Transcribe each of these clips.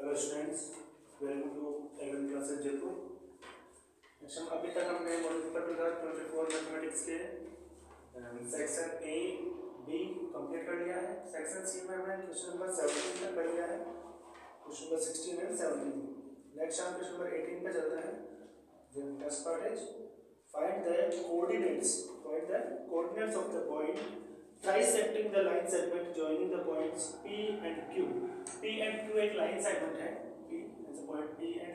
Hello students, welcome to 11th classes Jaipur. हम अभी तक हमने मॉड्यूल नंबर 24 मैथमेटिक्स के सेक्शन ए बी कंप्लीट कर लिया है। सेक्शन सी में हमने क्वेश्चन नंबर 17 तक कर लिया है, क्वेश्चन नंबर 16 एंड 17। नेक्स्ट हम क्वेश्चन नंबर 18 पे चलते हैं। The first part is find the coordinates of the point trisecting the line segment joining the points P and Q। P and Q एक line segment है, P as a point P and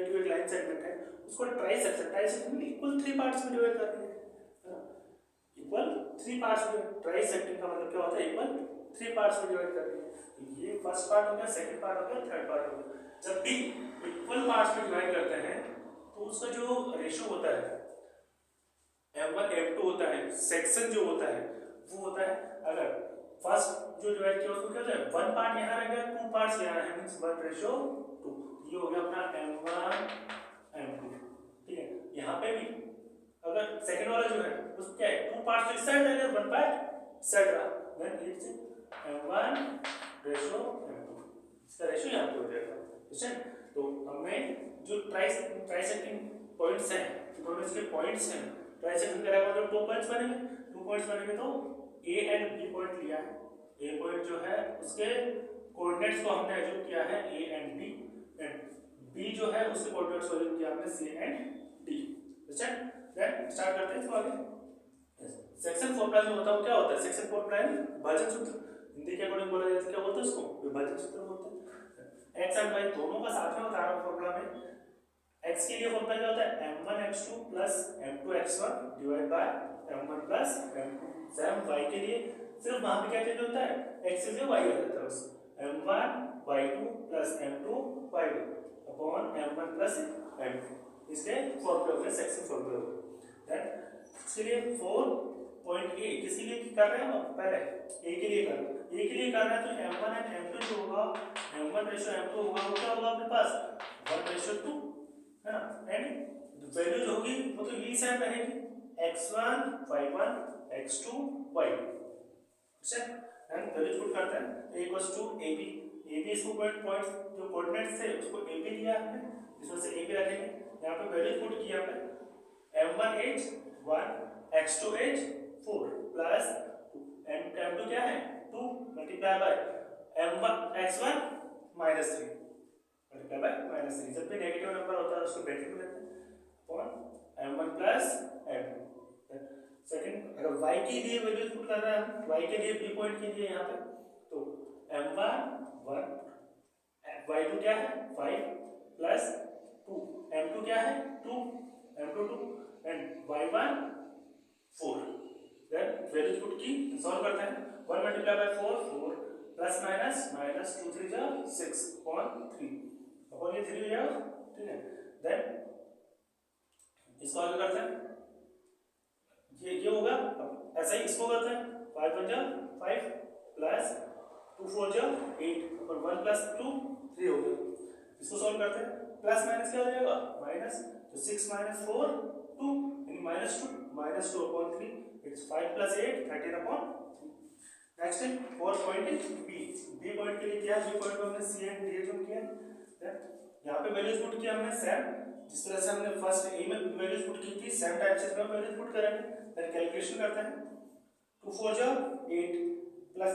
Q एक line segment है। उसको trisection equal 3 parts में divide करनी है। Equal 3 parts में ट्राइसेक्टिंग का मतलब क्या होता है? इक्वल 3 पार्ट्स में डिवाइड करनी है। ये फर्स्ट पार्ट हो गया, सेकंड पार्ट हो गया, थर्ड पार्ट हो गया। जब भी इक्वल पार्ट्स में डिवाइड करते हैं तो उसका जो रेशियो होता है M1 M2 होता है, सेक्शन जो होता है वो होता है, अगर फर्स्ट जो डिवाइड किया उसको क्या होता है? वन पार्ट यहाँ रह गया, टू पार्ट्स यहाँ है, मींस 1:2। ये हो गया अपना M1 M2। ठीक है, यहाँ पे भी अगर सेकंड वाला जो है उसको क्या है? टू पार्ट्स तो इस साइड रह गया, वन पार्ट इस साइड रहा, देन इट्स M1:M2। इसका रेशियो यहाँ पे हो जाएगा। ठीक है, तो हमने जो ट्राइसेक्टिंग पॉइंट्स हैं, दोनों इसके पॉइंट्स हैं, ट्राइसेक्शन करेगा मतलब 2 पॉइंट्स बनेंगे। 2 पॉइंट्स बनेंगे तो ए एंड बी पॉइंट लिया है। ए पॉइंट जो है उसके कोऑर्डिनेट्स को हमने एज्यूम किया है A and B, and B जो है उसके कोऑर्डिनेट्स को एज्यूम किया हमने सी एंड डी। ठीक है, देन स्टार्ट करते हैं इसको आगे। सेक्शन फॉर्मूला जो होता है वो क्या होता है? सेक्शन फॉर्मूला है विभाजन सूत्र। हिंदी के अकॉर्डिंग बोला जाए तो क्या बोलते हैं उसको? विभाजन सूत्र बोलते हैं। एक्स एंड वाई दोनों का साथ में बता रहा हूं फॉर्मूला में। x के लिए फॉर्मूला क्या होता है? m1x2 plus m2x1 divide by m1 plus m2। Same y के लिए सिर्फ वहां पे क्या चेंज होता है? x से y आ जाता है बस। m1 y2 plus m2 y2 upon m1 plus m2। इसके फॉर्मूला हो गया, सेक्शन फॉर्मूला हो गया। देन इसके लिए 4.a किसके लिए कर रहे हैं हम? पहले a के लिए कर रहे हैं। a के लिए कर रहे हैं तो m1 एंड m2 जो होगा, m1:m2 होगा, वो क्या होगा अपने पास? 1:2 है ना। एंड वैल्यूज होगी वो तो यही सेम रहेगी, x1 y1 x2 y2। ठीक है, एंड वैल्यूज पुट करते हैं। a equals to ab। ab इसको पॉइंट जो कोऑर्डिनेट्स थे उसको ab लिया हमने, इसमें से ab रखेंगे। यहां पे वैल्यूज पुट किया हमने m1h 1 x2h 4 प्लस m2 क्या है 2 multiply bye m1 x1 -3 multiply by -3। जब भी नेगेटिव नंबर होता है उसको ब्रैकेट में लेते हैं upon m1 plus m2। Second अगर y के लिए वैल्यू पुट कर रहे हैं हम, y के लिए b पॉइंट के लिए यहाँ पे, तो m1 1 y2 क्या है 5 प्लस 2 m2 क्या है 2 m2 2 and y1 4। Then value put की सॉल्व करते हैं। 1 मल्टीप्लाई बाय 4 4 प्लस माइनस 2 3 जा 6 अपॉन 3 अपॉन ये 3 हो जाएगा। ठीक है, देन इसको आगे करते हैं। ये होगा, ऐसा ही इसको करते हैं। 5 1 जा 5 प्लस 2 4 जा 8 और 1 प्लस 2 3 हो गया। इसको सॉल्व करते हैं। प्लस माइनस क्या हो जाएगा? माइनस, तो 6 - 4 2 यानी -2 अपॉन 3 इट्स 5 + 8 13 अपॉन 3। नेक्स्ट है 4 पॉइंट बी पॉइंट के लिए क्या है? बी पॉइंट को हमने सी एंड डी एज्यूम किया। यहाँ पे वैल्यूज पुट किया हमने सेम, जिस तरह से हमने फर्स्ट ए में वैल्यूज पुट की थी सेम टाइप से इसमें वैल्यूज पुट करेंगे। फिर कैलकुलेशन करते हैं। 2 4 जा 8 प्लस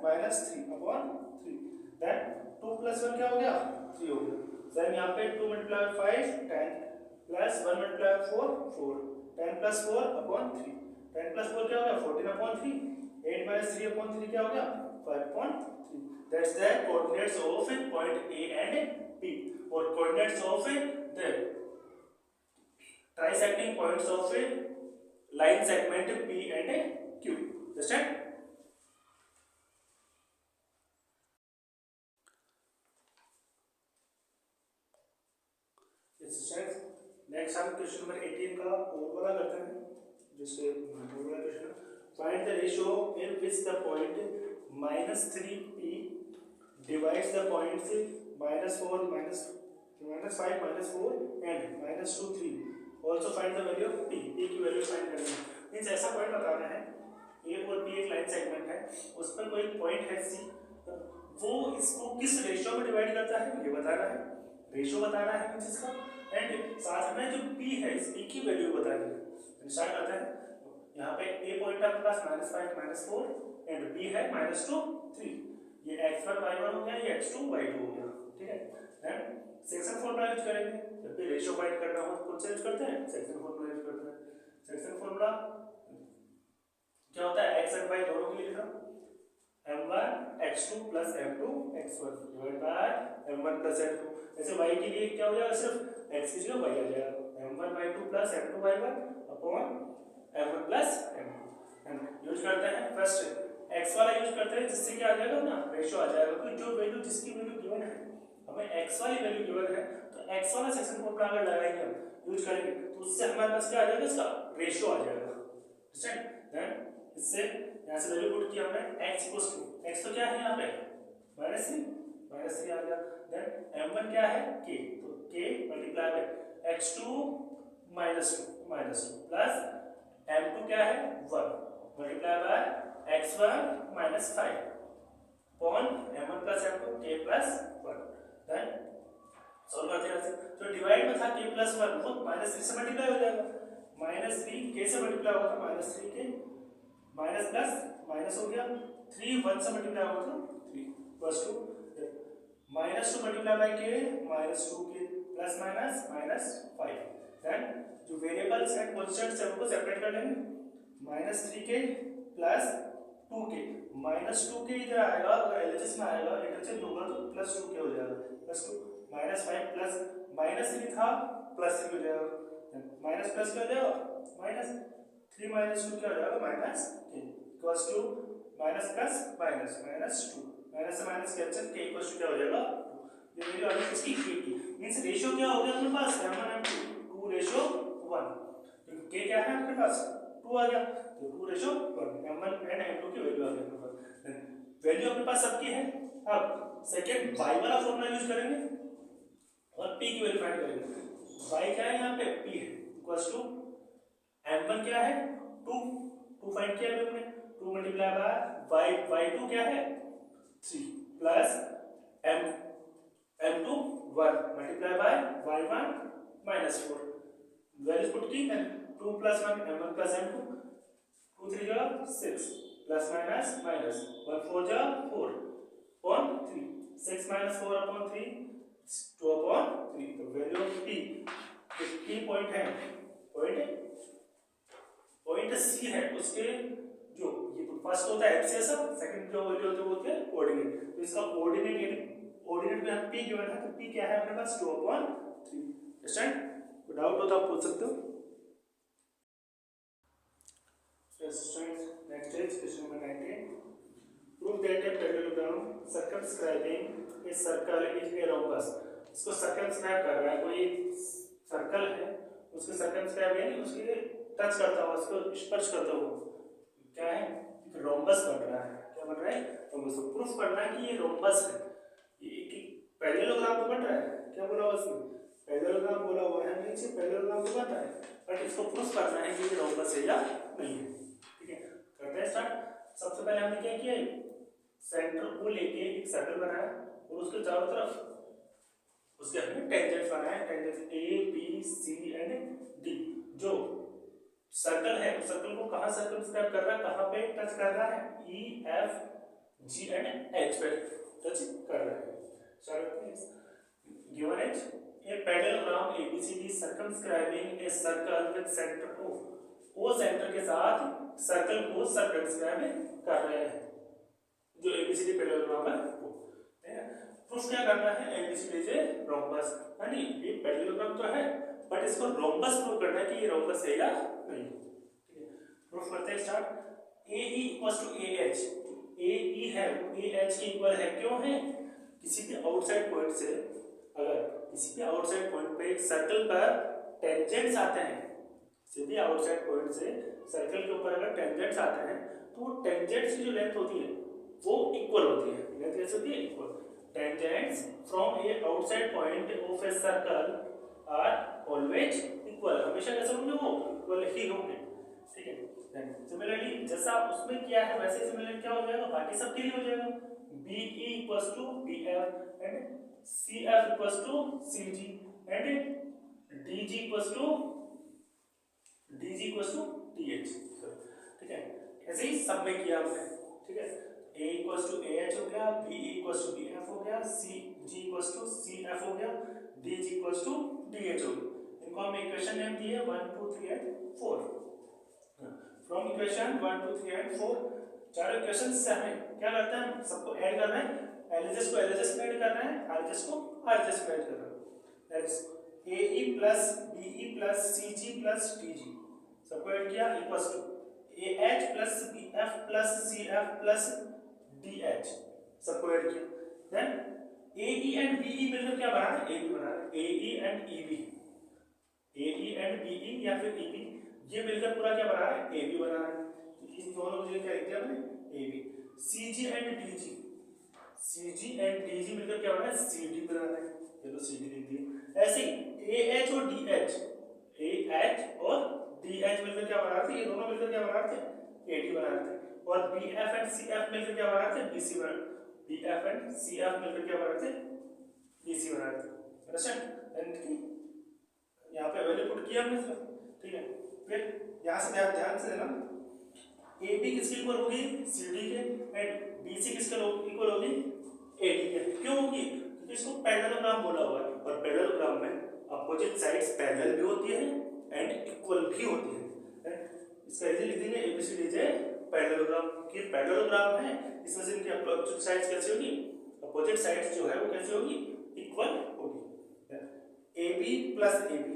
माइनस 3 अपॉन 3। देन 2 + 1 क्या हो गया? 3 हो गया। देन यहाँ पे 2 × 5 10 प्लस 1 × 4 4 10 + 4 अपॉन 3 10 + 4 क्या हो गया? 14 अपॉन 3 8 - 3 अपॉन 3 क्या हो गया? 5 upon 3। That's the coordinates of point A and B और coordinates of the trisecting points of a line segment P and Q. Understand? Next हम क्वेश्चन नंबर 18 का और वाला करते हैं, जिसके वाला question find the ratio in which the point -3p divides the points -4 -5 -4 and -2 3। Also find the value of p। p की value find करनी है। मींस ऐसा पॉइंट बताना है, a और b एक लाइन सेगमेंट है, उस पर कोई पॉइंट है c, वो इसको किस रेशियो में डिवाइड करता है ये बताना है, रेशियो बताना है कुछ इसका, एंड साथ में जो p है इस p की वैल्यू बतानी है। स्टार्ट करते हैं। यहाँ पे a पॉइंट आपके पास -5 -4 एंड b है -2 3, ये x1 y1 हो गया, ये x2 y2 हो गया, ठीक है। देन सेक्शन फॉर्मूला यूज करेंगे, जब भी रेशियो फाइंड करना हो कौन सा यूज करते हैं, सेक्शन फॉर्मूला यूज करते हैं। सेक्शन फॉर्मूला क्या होता है, x एंड y दोनों के लिए लिखा m1 x2 plus m2 x1 divide by m1 plus m2। ऐसे y के लिए क्या हो जाएगा, सिर्फ x की जगह y आ जाएगा, m1 y2 plus m2 y1 upon m1 plus m2। Use करते हैं फर्स्ट x वाला यूज करते हैं, जिससे क्या आ जाएगा ना, रेशियो आ जाएगा, क्योंकि जो वैल्यू जिसकी वैल्यू गिवन है, हमें x वाली वैल्यू गिवन है, तो x वाला सेक्शन फॉर्मूला अगर लगाएंगे हम यूज करेंगे तो उससे हमारे पास क्या आ जाएगा, इसका रेशियो आ जाएगा। देन इससे यहाँ से वैल्यू पुट किया हमने x इक्वल्स टू, x तो क्या है यहाँ पे -3 आ गया। देन m1 क्या है k, तो k multiply by x2 -2 plus m2 क्या है 1 multiply by x1 -5 upon m1 plus m2 k plus 1। Then solve करते हैं, तो डिवाइड में था k प्लस 1 वो -3 से मल्टीप्लाई हो जाएगा, -3 k से मल्टीप्लाई होगा, -3 k माइनस प्लस माइनस हो गया, 3 1 से मल्टीप्लाई होगा तो 3 plus 2 -2 multiply by k -2 k plus -5। Then जो वेरिएबल्स एंड कांस्टेंट्स है उनको सेपरेट कर लेंगे, -3k प्लस 2k, -2k इधर आएगा, अगर एलएचएस में आएगा इंटरचेंज होगा तो +2k हो जाएगा, +2 -5 प्लस -3 था +3 हो जाएगा, माइनस प्लस कर जाएगा माइनस 3 -2 क्या हो जाएगा -10 equals to minus plus -2 minus से minus cancel k equals to क्या हो जाएगा 2। ये वैल्यू आ गई किसकी k की, मींस रेशियो क्या हो गया अपने पास m1 m2 2:1, क्योंकि k क्या है अपने पास 2 आ गया, तो 2:1 m1 एंड m2 की वैल्यू आ गई अपने पास। वैल्यू अपने पास सबकी है। अब सेकंड y वाला फॉर्मूला यूज करेंगे और p की वैल्यू फाइंड करेंगे। y क्या है यहाँ पे p है इक्वल्स टू m1 क्या है 2 फाइंड किया है हमने, 2 मल्टीप्लाई बाय y2 क्या है 3 plus m2 1 multiply bye y1 -4, value put की 2 + 1 m1 + m2, 2 3 जा 6 प्लस माइनस माइनस 1 4 जा 4 अपॉन 3 6 - 4 अपॉन 3 2 अपॉन 3। तो वैल्यू ऑफ p पॉइंट है, पॉइंट सी है, उसके जो ये फर्स्ट होता है एक्सिस, सेकंड जो वैल्यू होती है वो होती है कोऑर्डिनेट, तो इसका कोऑर्डिनेट में p गिवन है, तो p क्या है अपने पास 2/3। अंडरस्टैंड, कोई डाउट हो तो आप पूछ सकते हो। Next is question number 19, prove that a parallelogram circumscribing a circle is a rhombus. इसको सर्कमस्क्राइब कर रहा है, कोई सर्कल है उसके सर्कमस्क्राइब यानी उसके टच करता हुआ, उसको स्पर्श करता हुआ क्या है रोम्बस बन रहा है। क्या बन रहा है रोम्बस, तो प्रूफ करना है कि ये रोम्बस है। ये पैरेललोग्राम तो बन रहा है, क्या बोला हुआ उसमें पैरेललोग्राम बोला हुआ है, नीचे पैरेललोग्राम तो बन रहा है, बट इसको प्रूफ करना है कि ये रोम्बस है या नहीं है। ठीक है, करते हैं स्टार्ट। सबसे पहले हमने क्या किया, सेंटर को लेके एक सर्कल बनाया और उसके चारों तरफ उसके हमने टेंजेंट्स बनाए, tangents A B C and D. जो सर्कल है उस सर्कल को कहां सर्कमस्क्राइब कर रहा है, कहां पे टच कर रहा है, E F G and H पे टच कर रहा है। चलो given is a parallelogram ABCD circumscribing a circle with centre O, O centre के साथ सर्कल को सर्कमस्क्राइब कर रहे हैं। जो एबीसीडी पैरेललोग्राम है वो प्रूफ क्या करना है, एबीसीडी से रोम्बस, यानी ये पैरेललोग्राम तो है बट इसको रोम्बस प्रूव करना है कि ये रोम्बस है या नहीं। ठीक है, प्रूफ करते हैं start. A E equals to A H, A E है ए एच के इक्वल है, क्यों है, किसी भी आउटसाइड पॉइंट से अगर किसी भी आउटसाइड पॉइंट पे एक सर्कल पर टेंजेंट्स आते हैं, किसी भी आउटसाइड पॉइंट से सर्कल के ऊपर अगर टेंजेंट्स आते हैं तो वो टेंजेंट्स की जो लेंथ होती है वो इक्वल होती है। लेंथ कैसे होती है, equal. Tangents from a outside point of a circle are always equal, हमेशा कैसे होंगे वो इक्वल ही होंगे। ठीक है, सिमिलरली जैसा उसमें किया है वैसे सिमिलर क्या हो जाएगा बाकी सब के लिए हो जाएगा। B BE equals to BF and CF equals to CG and DG equals to TH। ठीक है, ऐसे ही सब में किया हमने। ठीक है, A equals to AH हो गया, BE equals to BF हो गया, CG equals to CF हो गया, DG equals to DH हो गया। इनको हम इक्वेशन नेम दिए 1 2 3 एंड 4। फ्रॉम इक्वेशन 1 2 3 एंड 4 चारों इक्वेशन से हमें क्या करते हैं, सबको ऐड कर रहे हैं, एलएचएस को एलएचएस में ऐड कर रहे हैं, आरएचएस को आरएचएस में ऐड कर रहे हैं। AE plus BE plus CG plus DG सबको ऐड किया equals to AH plus BF plus CF plus DH सबको ऐड किया। देन AE एंड BE मिलकर क्या बना रहे हैं, AB बना रहे हैं। AE and EB, AE and BE या फिर EB ये मिलकर पूरा क्या बना रहा है, AB बना रहा है। तो इन दोनों को क्या लिख दिया हमने, AB। CG and DG, CG and DG मिलकर क्या बना है, CD बना रहा है। ये तो CD लिख दिया। ऐसे ही AH और DH, AH और DH मिलकर क्या बना रहे थे, ये दोनों मिलकर क्या बना रहे थे, AD बना रहे थे। और BF एंड CF मिलकर क्या बना रहे थे, BC बना रहे थे। BF एंड CF मिलकर क्या बना रहे थे, BC बना रहे थे। अंडरस्टैंड? एंड यहाँ पे वैल्यू पुट किया हमने। ठीक है, फिर यहाँ से ध्यान से देना, AB किसके इक्वल होगी, CD के, एंड BC किसके इक्वल होगी, AD के। क्यों होगी, क्योंकि इसको पैरेललोग्राम बोला हुआ है, और पैरेललोग्राम में अपोजिट साइड्स पैरेलल भी होती है एंड इक्वल भी होती है। इसका इजी लिख देंगे ABCD इज ए पैरेललोग्राम, कि पैरेललोग्राम है, इसमें से इनकी अपोजिट साइड्स कैसे होगी, अपोजिट साइड्स जो है वो कैसे होगी, इक्वल होगी। AB प्लस AB,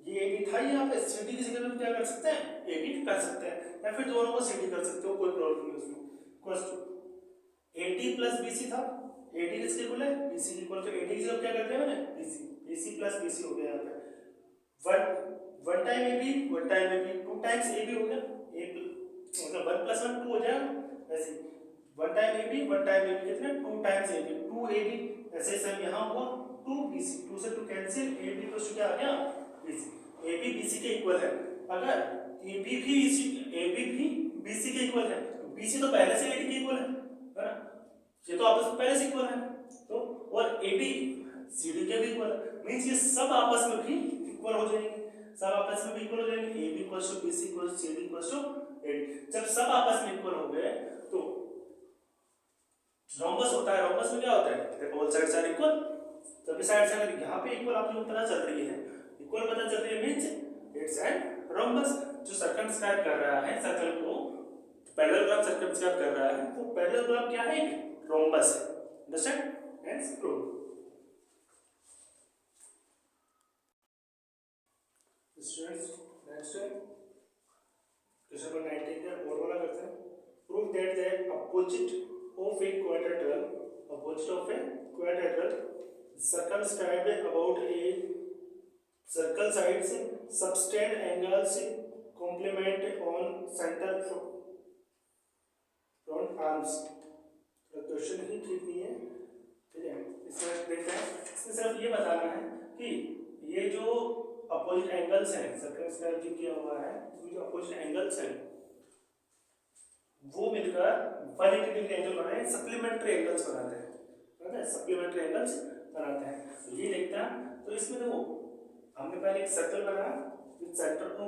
ये AB था यहाँ पे, CD की जगह पे क्या कर सकते हैं, AB कर सकते हैं, या फिर दोनों को CD कर सकते हो, कोई प्रॉब्लम नहीं उसमें। क्वेश्चन AD प्लस BC था, AD किसके इक्वल है, BC के इक्वल, तो AD की जगह क्या करते हैं मैंने, BC प्लस BC हो गया यहाँ पे। One time AB, one time AB, two times AB हो गया, मतलब 1 + 1 2 हो जाएगा। ऐसे one time AB, one time AB कितने, 2 टाइम्स AB, 2AB। ऐसे सर यहाँ हुआ 2BC, 2 से 2 कैंसिल, AB को क्या आ गया, BC। AB BC के इक्वल है। अगर AB भी BC के इक्वल है, तो BC तो पहले से AD के इक्वल है ना, ये तो आपस में पहले से इक्वल है। तो और AB CD के भी इक्वल है, मींस ये सब आपस में भी इक्वल हो जाएंगे, सब आपस में भी इक्वल हो जाएंगे। AB = BC = CD = AD। जब सब आपस में इक्वल हो गए तो रोम्बस होता है, रोम्बस में क्या होता है, ऑल साइड्स आर इक्वल। सभी साइड्स अगर यहाँ पे इक्वल आप लोगों को पता चल रही है, इक्वल पता चल रही है, मींस इट्स एन रोम्बस। जो सर्कमस्क्राइब कर रहा है सर्कल को, पैरेललोग्राम सर्कमस्क्राइब कर रहा है, वो पैरेललोग्राम क्या है, रोम्बस है। Understand? Hence prove. Students next है क्वेश्चन नंबर 19 का और वाला करते हैं। Prove that the opposite of a quadrilateral, opposite of a quadrilateral circumscribed about a circle sides subtend angles complement on center front arms। Question ही ठीक नहीं है, ठीक है, इसमें देखते हैं। इसमें सिर्फ ये बताना है कि ये जो अपोजिट एंगल्स हैं, सर्कमस्क्राइब जो किया हुआ है, जो अपोजिट एंगल्स हैं वो मिलकर 180 डिग्री एंगल बनाए, सप्लीमेंट्री एंगल्स बनाते हैं, ठीक है, सप्लीमेंट्री एंगल्स बनाते हैं। तो ये देखते हैं, तो इसमें देखो हमने पहले एक सर्कल बनाया with centre O,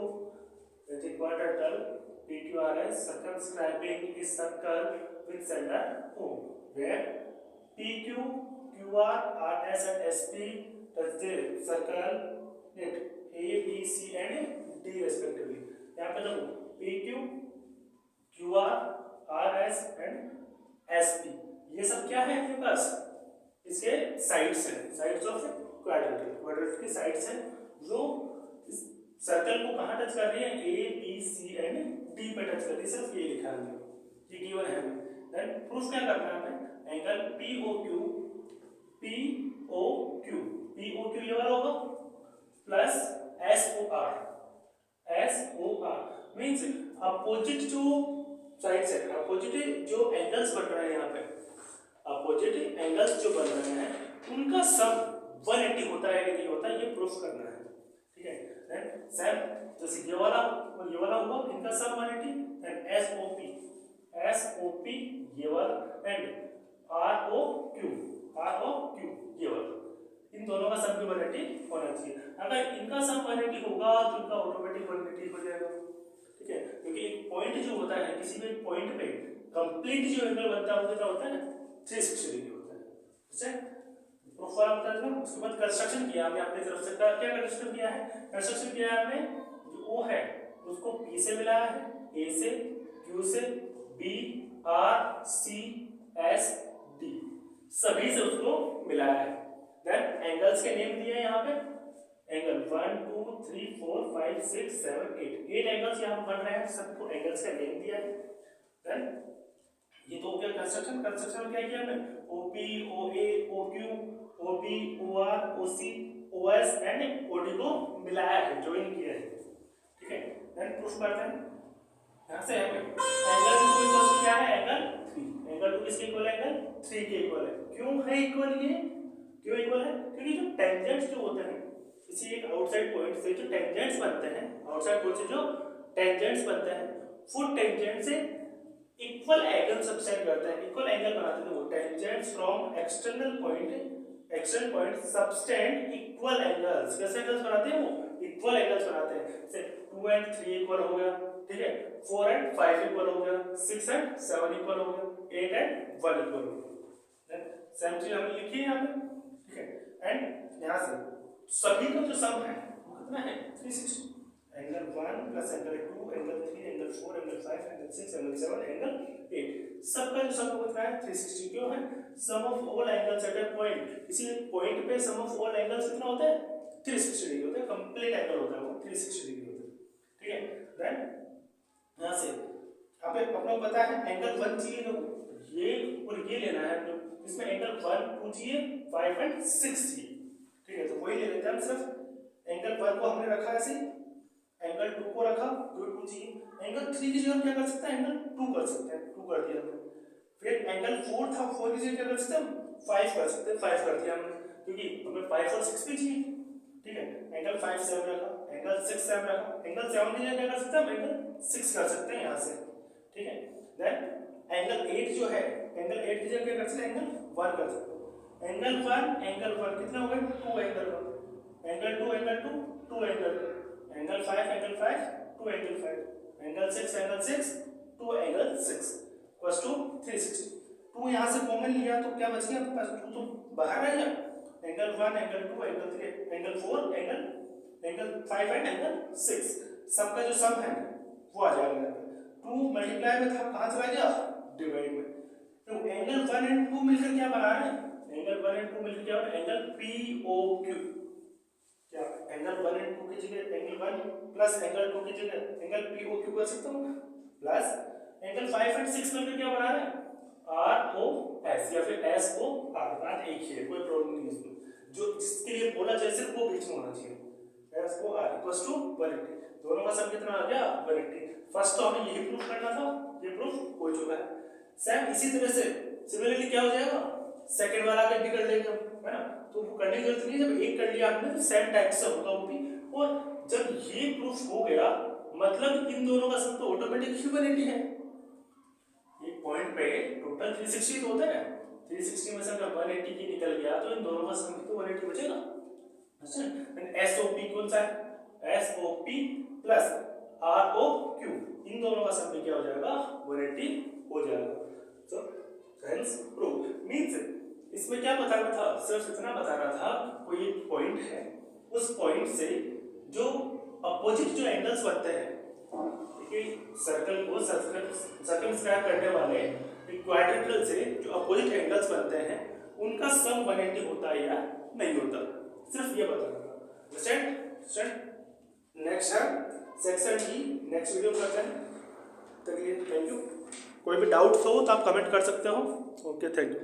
with quadrilateral PQRS circumscribing a circle with center O, where PQ, QR, RS and SP touch the circle at A, B, C and D respectively। यहाँ पे देखो PQ, QR, RS and SP ये सब क्या है आपके पास, इसके sides हैं, साइड्स ऑफ क्वाड्रिलेटरल, क्वाड्रिलेटरल की साइड्स हैं जो इस सर्कल को कहाँ टच कर रही है, A, B, C and D पे टच कर रही है। सिर्फ ये लिखा है, ये गिवन है हमें। देन प्रूफ क्या करना है हमें, एंगल POQ, POQ, POQ ये वाला होगा plus SOR, SOR means opposite जो साइड्स है, अपोजिट जो एंगल्स बन रहे हैं यहाँ पे, अपोजिट एंगल्स जो बन रहे हैं उनका सम 180 होता है कि नहीं होता, ये प्रूफ करना है। ठीक है, देन सेम जैसे ये वाला और ये वाला हुआ, इनका सम 180। देन SOP ये वाला एंड ROQ दोनों का सम भी 180 होना चाहिए। अगर इनका सम 180 होगा तो इनका ऑटोमेटिक 180 हो जाएगा, ठीक है, क्योंकि एक पॉइंट जो होता है किसी भी पॉइंट पे कंप्लीट जो एंगल बनता है वो कितना होता है 360 डिग्री होता है, ठीक है। प्रूफ वाला बता दूं, उसके बाद कंस्ट्रक्शन किया हमने अपनी तरफ से, क्या कंस्ट्रक्शन किया है, कंस्ट्रक्शन किया है हमने, जो O है उसको P से मिलाया है, A से, Q से, B, R, C, S, D सभी से उसको मिलाया है। देन एंगल्स के नेम दिए हैं यहाँ पे, एंगल 1 2 3 4 5 6 7 8 एंगल्स यहाँ बन रहे हैं, सबको एंगल्स का नेम दिया है। देन ये तो हो गया कंस्ट्रक्शन। कंस्ट्रक्शन में क्या किया हमने, OP, OA, OQ, OB, OR, OC, OS and OD को मिलाया है, ज्वाइन किया है, ठीक है। देन प्रूफ करते हैं, यहाँ से हमें एंगल 2 इक्वल क्या है, एंगल 3, एंगल 2 किसके इक्वल है, एंगल 3 के इक्वल है। क्यों है इक्वल, ये क्यों इक्वल है, क्योंकि जो टेंजेंट्स जो होते हैं किसी एक आउटसाइड पॉइंट से जो टेंजेंट्स बनते हैं, आउटसाइड पॉइंट से जो टेंजेंट्स बनते हैं वो टेंजेंट से इक्वल एंगल सबसेंड करते हैं, इक्वल एंगल बनाते हैं। वो tangents from external point subtend equal angles, कैसे एंगल्स बनाते हैं, वो इक्वल एंगल्स बनाते हैं। जैसे 2 and 3 इक्वल हो गया, ठीक है, 4 and 5 इक्वल हो गया, 6 and 7 इक्वल हो गया, 8 and 1 इक्वल हो गया। सेम चीज हमने लिखी है यहाँ पे, ठीक है। एंड यहाँ से सभी का जो सम है वो कितना है 360, angle 1 plus angle 2 angle 3 angle 4 angle 5 angle 6 angle 7 angle 8 सबका जो सम कितना है 360। क्यों है, sum of all angles at a point, किसी पॉइंट पे सम ऑफ ऑल एंगल्स कितना होता है 360 डिग्री होता है, कंप्लीट एंगल होता है वो 360 डिग्री होता है, ठीक है। देन यहाँ से अपने को पता है एंगल 1 चाहिए, तो ये और ये लेना है, इसमें एंगल 1 2 चाहिए, 5 and 6 चाहिए, ठीक है, तो वही ले लेते हैं हम। सिर्फ एंगल 1 को हमने रखा ऐसे, एंगल 2 को रखा, 2 चाहिए, एंगल 3 की जगह हम क्या कर सकते हैं, एंगल 2 कर सकते हैं, 2 कर दिया हमने। फिर एंगल 4 था, 4 की जगह क्या कर सकते हैं, 5 कर सकते हैं, 5 कर दिया हमने, क्योंकि हमें 5 और 6 भी चाहिए, ठीक है। एंगल 5 7 रखा, एंगल 6 7 रखा, एंगल 7 की जगह क्या कर सकते हैं, एंगल 6 कर सकते हैं यहाँ से, ठीक है। देन एंगल 8 जो है, एंगल 8 की जगह क्या कर सकते हैं, एंगल 1 कर सकते हैं। एंगल 1 कितना हो गया 2 angle 1, angle 2 angle 2 2 angle, angle 5 2 angle 5, angle 6 2 angle 6 इक्वल्स टू 360। 2 यहाँ से कॉमन लिया तो क्या बच गया आपके पास, 2 तो बाहर रह गया, angle 1 angle 2 angle 3 angle 4 angle 5 and angle 6 सबका जो सम है वो आ जाएगा। 2 मल्टीप्लाई में था, कहाँ चला गया, डिवाइड में। तो एंगल 1 एंड 2 मिलकर क्या बना है, एंगल 1 एंड 2 मिलकर क्या बना, एंगल POQ। क्या एंगल 1 एंड 2 की जगह एंगल 1 प्लस एंगल 2 की जगह एंगल POQ कर सकता हूँ, प्लस एंगल 5 एंड 6 मिलकर क्या बना रहे हैं ROS, या फिर SOR, बात एक ही है, कोई प्रॉब्लम नहीं है इसमें। जो जिसके लिए बोला जाए सिर्फ वो बीच में होना चाहिए, SOR इक्वल्स टू 180। दोनों का सम कितना आ गया 180। फर्स्ट तो हमें यही प्रूफ करना था, ये प्रूफ हो चुका है। सेम इसी तरह से सिमिलरली क्या हो जाएगा, सेकंड वाला आगे भी कर लेंगे, है ना, तो वो करने की जरूरत नहीं, जब एक कर लिया आपने तो सेम टाइप से होगा वो भी। और जब ये प्रूफ हो गया मतलब इन दोनों का सम तो ऑटोमेटिक ही 180 है। एक पॉइंट पे टोटल 360 तो होता है, 360 में से अगर 180 की निकल गया तो इन दोनों का सम तो 180 बचेगा। अच्छा, SOP कौन सा है, SOP प्लस ROQ, इन दोनों का सम क्या हो जाएगा 180 हो जाएगा। सो हेंस प्रूव मींस इसमें क्या बताना था, सिर्फ इतना बताना था कोई एक पॉइंट है, उस पॉइंट से जो अपोजिट जो एंगल्स बनते हैं, सर्कल को सर्कमस्क्राइब करने वाले क्वाड्रेंगल से जो अपोजिट एंगल्स बनते हैं उनका सम 180 होता है या नहीं होता, सिर्फ ये बताना था। नेक्स्ट है सेक्शन ई, नेक्स्ट वीडियो में करते हैं। तक लिए थैंक यू। कोई भी डाउट हो तो आप कमेंट कर सकते हो। Okay, thank you.